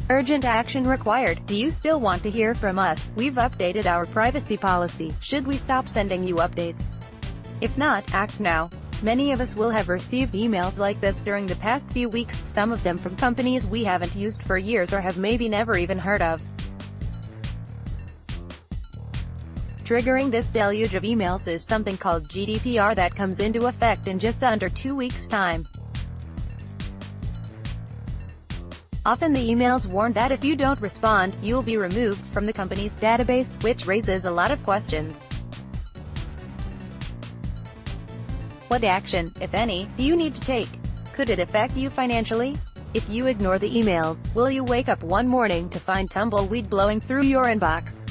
Urgent action required. Do you still want to hear from us? We've updated our privacy policy. Should we stop sending you updates? If not, act now. Many of us will have received emails like this during the past few weeks, some of them from companies we haven't used for years or have maybe never even heard of. Triggering this deluge of emails is something called GDPR that comes into effect in just under 2 weeks' time. Often the emails warn that if you don't respond, you'll be removed from the company's database, which raises a lot of questions. What action, if any, do you need to take? Could it affect you financially? If you ignore the emails, will you wake up one morning to find tumbleweed blowing through your inbox?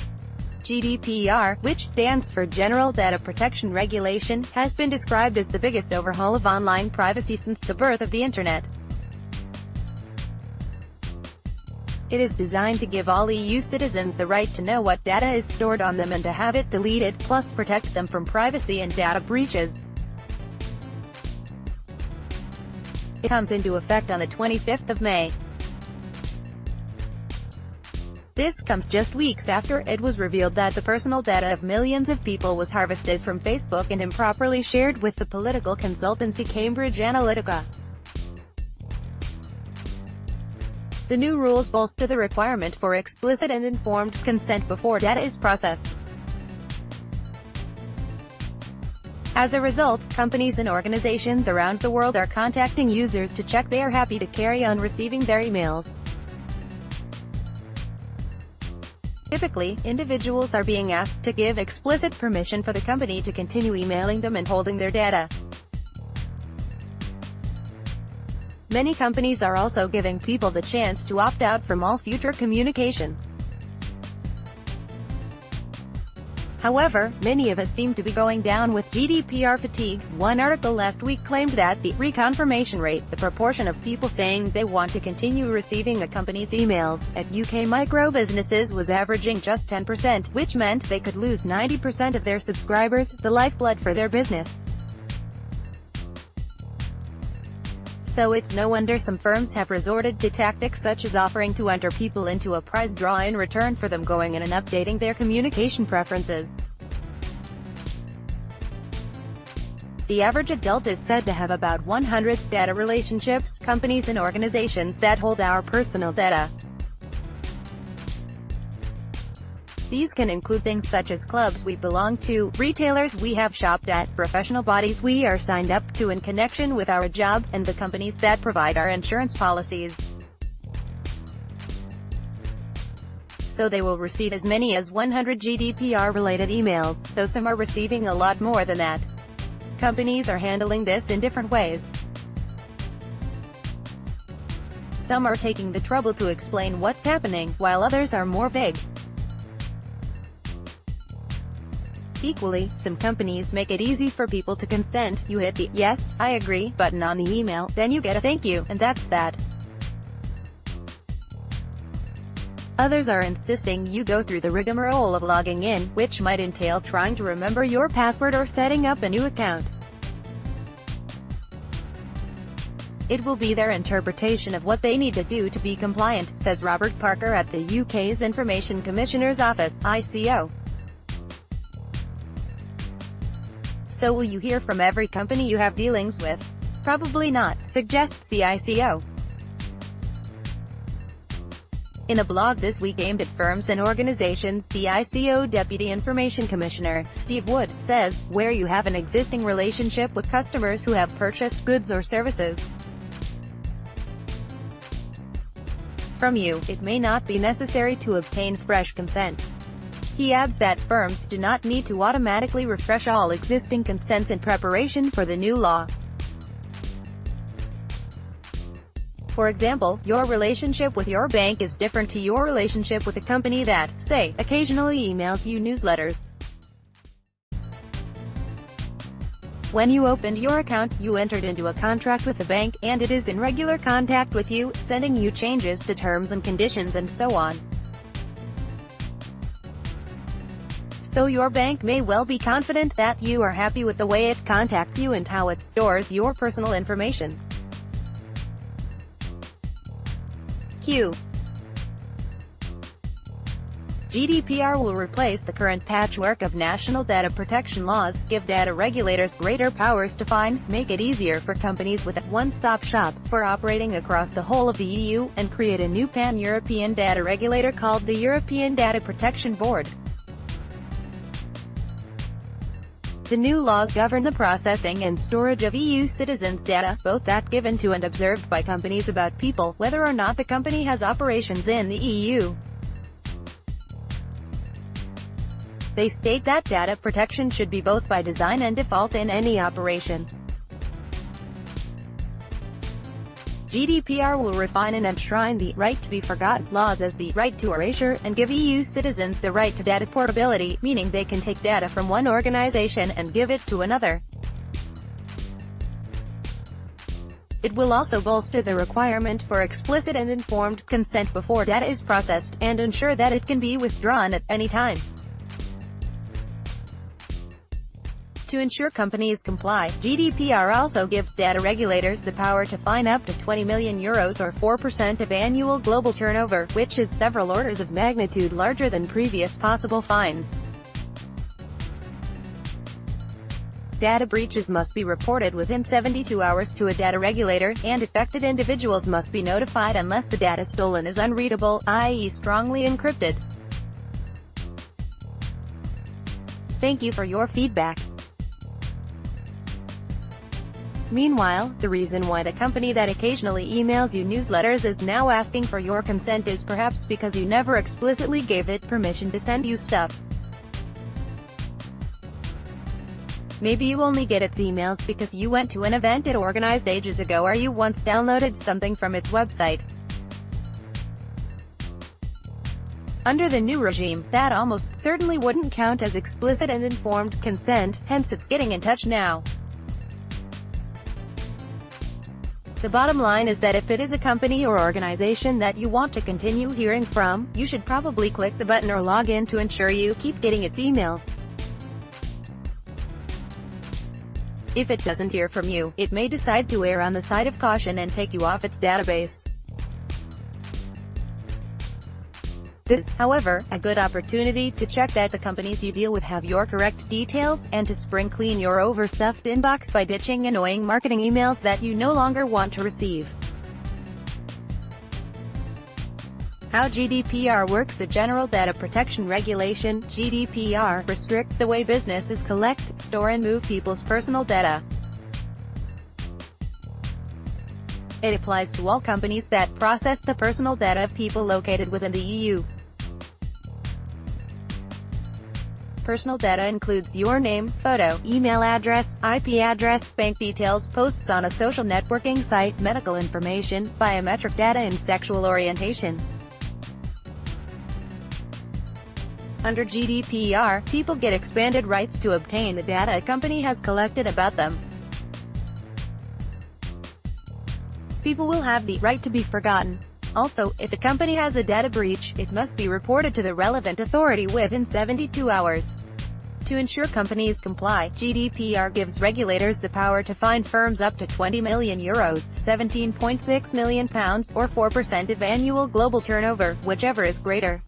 GDPR, which stands for General Data Protection Regulation, has been described as the biggest overhaul of online privacy since the birth of the Internet. It is designed to give all EU citizens the right to know what data is stored on them and to have it deleted, plus protect them from privacy and data breaches. It comes into effect on the 25th of May. This comes just weeks after it was revealed that the personal data of millions of people was harvested from Facebook and improperly shared with the political consultancy Cambridge Analytica. The new rules bolster the requirement for explicit and informed consent before data is processed. As a result, companies and organizations around the world are contacting users to check they are happy to carry on receiving their emails. Typically, individuals are being asked to give explicit permission for the company to continue emailing them and holding their data. Many companies are also giving people the chance to opt out from all future communication. However, many of us seem to be going down with GDPR fatigue. One article last week claimed that the reconfirmation rate, the proportion of people saying they want to continue receiving a company's emails, at UK micro businesses was averaging just 10%, which meant they could lose 90% of their subscribers, the lifeblood for their business. So it's no wonder some firms have resorted to tactics such as offering to enter people into a prize draw in return for them going in and updating their communication preferences. The average adult is said to have about 100 data relationships, companies and organizations that hold our personal data. These can include things such as clubs we belong to, retailers we have shopped at, professional bodies we are signed up to in connection with our job, and the companies that provide our insurance policies. So they will receive as many as 100 GDPR-related emails, though some are receiving a lot more than that. Companies are handling this in different ways. Some are taking the trouble to explain what's happening, while others are more vague. Equally, some companies make it easy for people to consent. You hit the "Yes, I agree" button on the email, then you get a "Thank you," and that's that. Others are insisting you go through the rigmarole of logging in, which might entail trying to remember your password or setting up a new account. It will be their interpretation of what they need to do to be compliant, says Robert Parker at the UK's Information Commissioner's Office, ICO. So will you hear from every company you have dealings with? Probably not, suggests the ICO. In a blog this week aimed at firms and organizations, the ICO Deputy Information Commissioner, Steve Wood, says, where you have an existing relationship with customers who have purchased goods or services from you, it may not be necessary to obtain fresh consent. He adds that firms do not need to automatically refresh all existing consents in preparation for the new law. For example, your relationship with your bank is different to your relationship with a company that, say, occasionally emails you newsletters. When you opened your account, you entered into a contract with the bank, and it is in regular contact with you, sending you changes to terms and conditions and so on. So your bank may well be confident that you are happy with the way it contacts you and how it stores your personal information. Q. GDPR will replace the current patchwork of national data protection laws, give data regulators greater powers to find, make it easier for companies with a one-stop shop for operating across the whole of the EU, and create a new pan-European data regulator called the European Data Protection Board. The new laws govern the processing and storage of EU citizens' data, both that given to and observed by companies about people, whether or not the company has operations in the EU. They state that data protection should be both by design and default in any operation. GDPR will refine and enshrine the right to be forgotten laws as the right to erasure, and give EU citizens the right to data portability, meaning they can take data from one organization and give it to another. It will also bolster the requirement for explicit and informed consent before data is processed, and ensure that it can be withdrawn at any time. To ensure companies comply, GDPR also gives data regulators the power to fine up to €20 million or 4% of annual global turnover, which is several orders of magnitude larger than previous possible fines. Data breaches must be reported within 72 hours to a data regulator, and affected individuals must be notified unless the data stolen is unreadable, i.e. strongly encrypted. Thank you for your feedback. Meanwhile, the reason why the company that occasionally emails you newsletters is now asking for your consent is perhaps because you never explicitly gave it permission to send you stuff. Maybe you only get its emails because you went to an event it organized ages ago, or you once downloaded something from its website. Under the new regime, that almost certainly wouldn't count as explicit and informed consent, hence it's getting in touch now. The bottom line is that if it is a company or organization that you want to continue hearing from, you should probably click the button or log in to ensure you keep getting its emails. If it doesn't hear from you, it may decide to err on the side of caution and take you off its database. This is, however, a good opportunity to check that the companies you deal with have your correct details, and to spring clean your overstuffed inbox by ditching annoying marketing emails that you no longer want to receive. How GDPR works. The General Data Protection Regulation, GDPR, restricts the way businesses collect, store and move people's personal data. It applies to all companies that process the personal data of people located within the EU. Personal data includes your name, photo, email address, IP address, bank details, posts on a social networking site, medical information, biometric data and sexual orientation. Under GDPR, people get expanded rights to obtain the data a company has collected about them. People will have the right to be forgotten. Also, if a company has a data breach, it must be reported to the relevant authority within 72 hours. To ensure companies comply, GDPR gives regulators the power to fine firms up to €20 million, £17.6 million, or 4% of annual global turnover, whichever is greater.